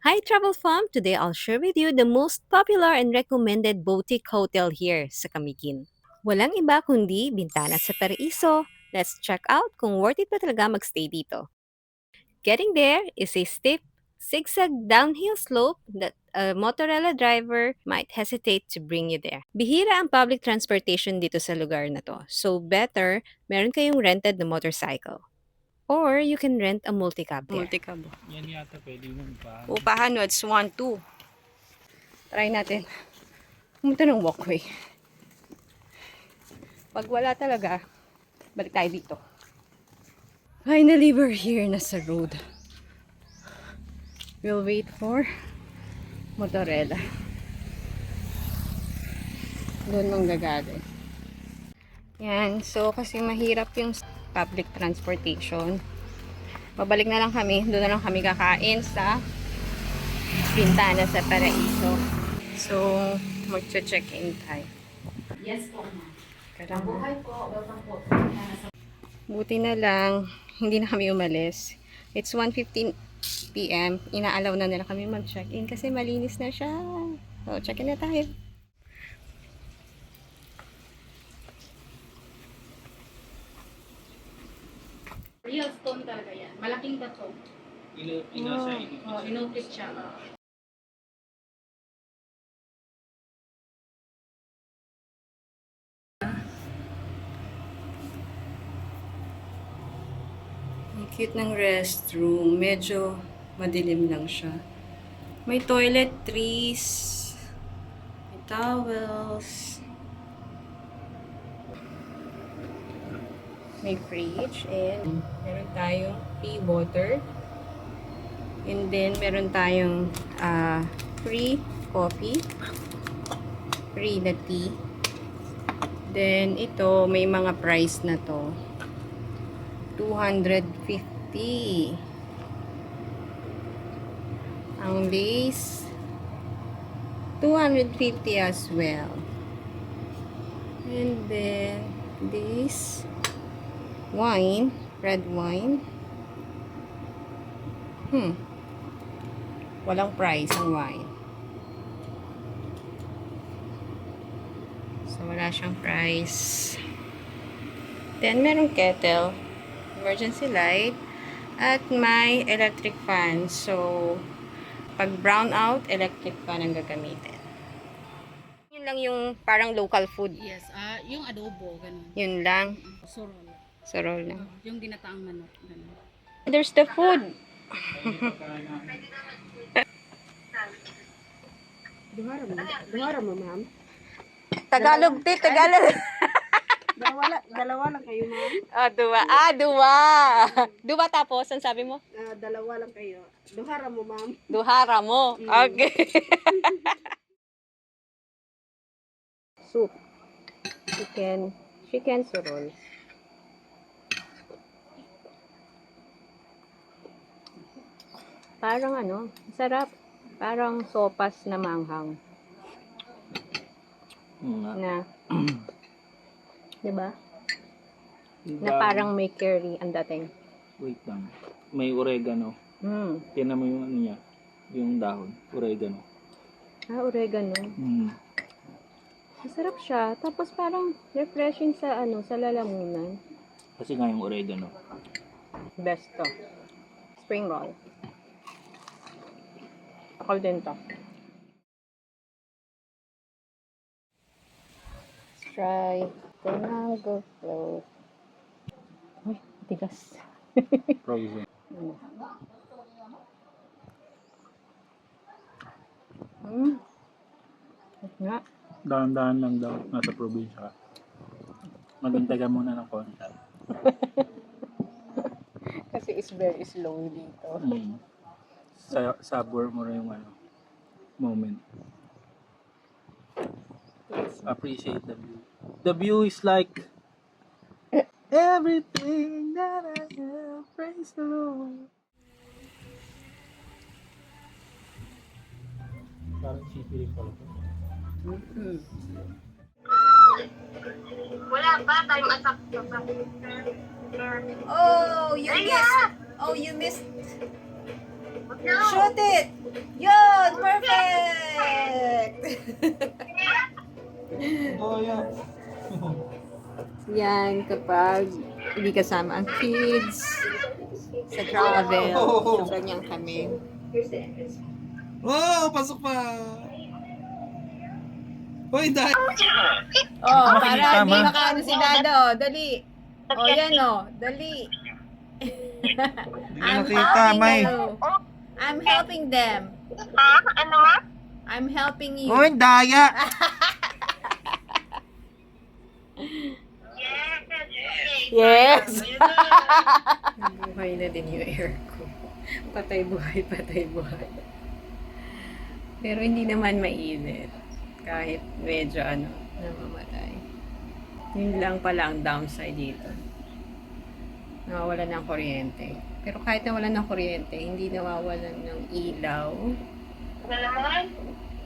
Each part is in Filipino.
Hi Travel Fam! Today I'll share with you the most popular and recommended boutique hotel here sa Camiguin. Walang iba kundi Bintana sa Paraiso. Let's check out kung worth it ba talaga magstay dito. Getting there is a steep, zigzag downhill slope that a motorella driver might hesitate to bring you there. Bihira ang public transportation dito sa lugar na to, so better meron kayong rented na motorcycle. Or you can rent a multicab there. Multicab. Yan yata pwede mo pa. Upahan, it's 1, 2. Try natin. Pumunta ng walkway. Pag wala talaga, balik tayo dito. Finally, we're here na sa road. We'll wait for motorella. Doon manggagaling. Yan, so kasi mahirap yung public transportation. Babalik na lang kami. Doon na lang kami kakain sa Bintana sa Paraiso. So, mag-check-in tayo. Yes po, ma'am. Karang. Mabuhay po. Welcome po. Buti na lang, hindi na kami umalis. It's 1:15 p.m. Inaalaw na nila kami mag-check-in kasi malinis na siya. So, check-in na tayo. Real stone talaga yan. Malaking bato. Inasa Inupit siya. Ang cute ng restroom. Medyo madilim lang siya. May toiletries. May towels. May fridge. And meron tayong free water. And then meron tayong free coffee. Free na tea. Then ito, may mga price na to. 250. Ang lace 250 as well. And then this wine, red wine. Walang price ang wine. So wala siyang price. Then meron kettle, emergency light, at may electric fan. So, pag brown out, electric fan ang gagamitin. Yun lang yung parang local food. Yes, yung adobo, ganun. Yun lang. Surol. Sarol lang. Yung ginataang manok, ganun. There's the food. Duhara mo, ma'am. Tagalog, te. Tagalog. Dalawa lang kayo, ma'am. Duwa. Duwa. Duwa tapos, ang sabi mo? Dalawa lang kayo. Duhara mo, ma'am. Duhara mo. Okay. Soup. Chicken surol. Parang sarap. Parang sopas na manghang. Na, diba? Na parang may curry ang dating. Wait lang. May oregano. Tinan mo yung ano niya. Yung dahon. Oregano. Oregano. Masarap siya. Tapos parang refreshing sa sa lalamunan. Kasi nga yung oregano. Best to. Spring roll. Akal din to. Let's try the mango float. Uy, tigas. Frozen. Nga. Dahan-dahan lang daw. Nasa probinsya. Maghintay ka muna ng konti. Kasi it's very slow dito. Sabor mo rin yung moment. Appreciate the view. The view is like everything that I have. Praise the Lord. Parang city rin pala. Wala pa. Time attack ka pa. Oh, you missed. Oh, you missed. Shoot it. Daya. Yan, kapag hindi kasama ang kids sa travel. So, ganyan kami. Oh, pasok pa. Hoy, dahil. Oh, Makikita, para hindi ma. makaano si Dada, oh. Dali. Oh, yan, oh. Dali. Hindi ko I'm nakita, helping May. you. I'm helping them. Ano ma? I'm helping you. Hoy, daya. Yes! Buhay na din yung air ko. Patay buhay, patay buhay. Pero hindi naman mainit. Kahit medyo namamatay. Yun lang pala ang downside dito. Nawawalan ng kuryente. Pero kahit nawalan ng kuryente, hindi nawawalan ng ilaw,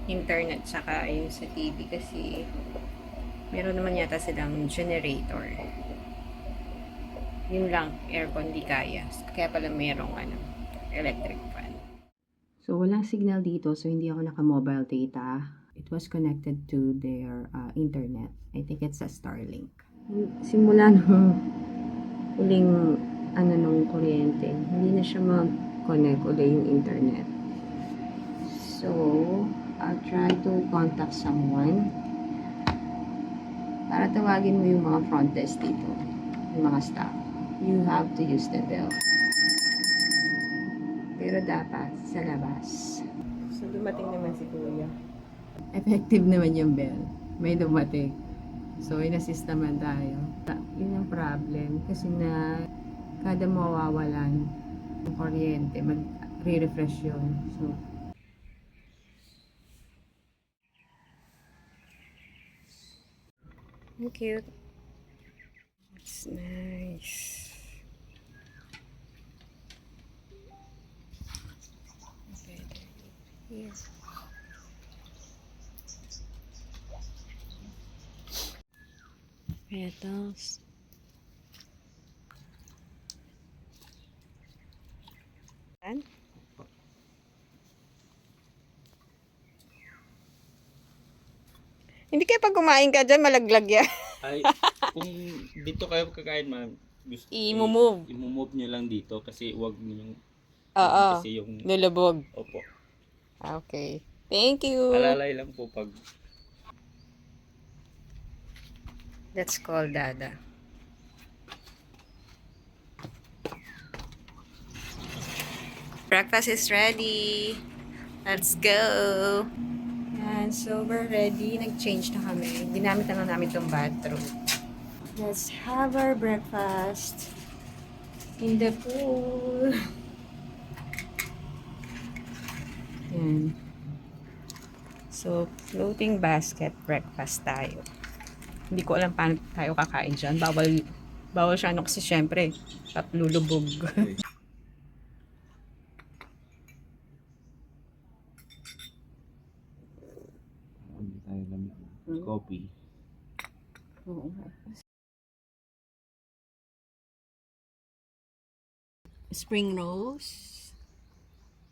internet, saka yung sa TV kasi meron naman yata silang generator. Yun lang, aircon di kaya. Kaya pala merong electric fan. So, walang signal dito, so hindi ako naka-mobile data. It was connected to their internet. I think it's a Starlink. Simula nung huling nung kuryente, hindi na siya mag-connect ulit yung internet. So, I'll try to contact someone para tawagin mo yung mga front desk dito, yung mga staff. You have to use the bell. Pero dapat sa labas. So, dumating naman si Kuya. Effective naman yung bell. May dumating. So, in-assist naman tayo. Yun ang problem. Kasi na kada mawawalan ng kuryente, mag-re-refresh yun. So, cute. It's nice. Here. Petals. Hindi kaya pag kumain ka dyan, malaglag yan. Ay, kung dito kayo kakain, ma'am, gusto I-move. i-move nyo lang dito kasi wag niyo yung Oo. kasi yung Lulubog. opo. Okay. Thank you. Alalay lang po pag That's called Dada. Breakfast is ready. Let's go. And so we're ready. Nag-change na kami. Ginamit na lang namin itong bathroom. Let's have our breakfast in the pool. Yan. So, floating basket breakfast tayo. Hindi ko alam paano tayo kakain dyan. Bawal siya kasi syempre, lulubog. hindi tayo lamig. Coffee. Oo. Spring rolls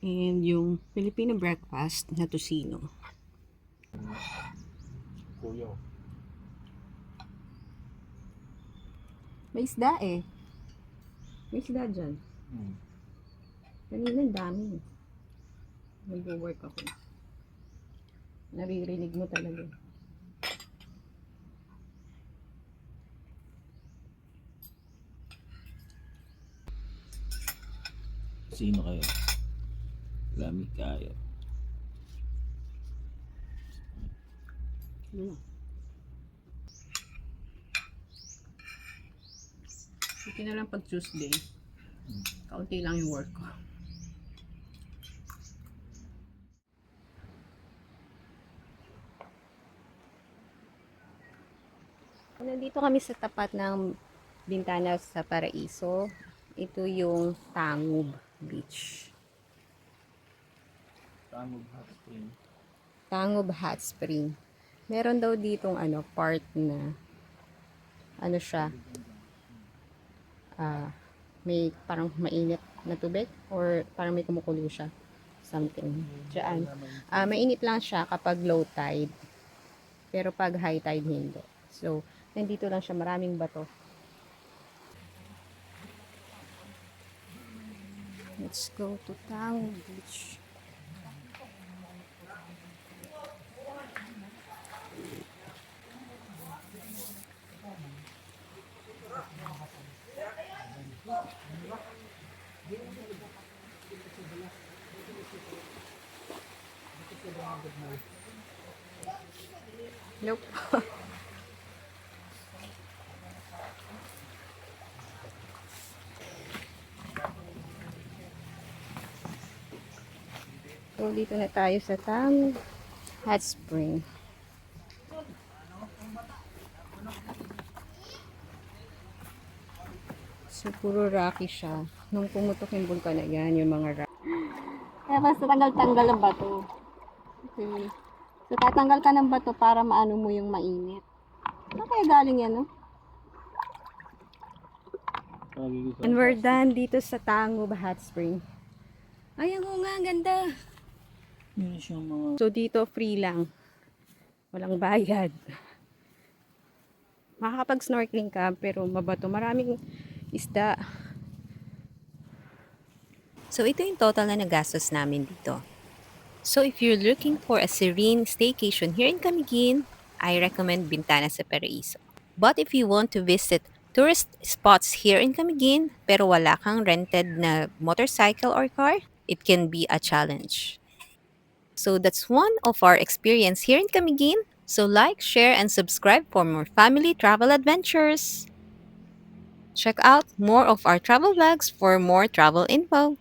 and yung Filipino breakfast na tocino. Kuya. May isda eh. May isda dyan. Hmm. Kanina ang dami. Nag-work ako. Naririnig mo talaga. Sino kayo? Lamig kayo. Buti na lang pag Tuesday. Kaunti lang yung work ko. Nandito kami sa tapat ng bintana sa Paraiso. Ito yung Tangub Beach. Tangog hot spring. Tangub Hot Spring. Meron daw ditong part na siya, may parang mainit na tubig or parang may kumukulo siya. something. Diyan. Mainit lang siya kapag low tide. Pero pag high tide, hindi. So, nandito lang siya, maraming bato. Let's go to Tango Beach. Nope. So, dito na tayo sa Tango Hot Spring. So, puro rocky siya. Nung pumutok yung bulkan na yan, yung mga rock. Kaya basta tanggal-tanggal ang bato. Okay. So, tatanggal ka ng bato para maano mo yung mainit. Saan kaya galing yan, no? And we're done dito sa Tango Hot Spring. Ay, ang nga, ang ganda. Yun siyang mga... So, dito free lang. Walang bayad. Makakapag-snorkeling ka, pero mabato. Maraming isda. So ito yung total na nagastos namin dito. So if you're looking for a serene staycation here in Camiguin, I recommend Bintana sa Paraiso. But if you want to visit tourist spots here in Camiguin, pero wala kang rented na motorcycle or car, it can be a challenge. So that's one of our experience here in Camiguin. So like, share, and subscribe for more family travel adventures. Check out more of our travel vlogs for more travel info.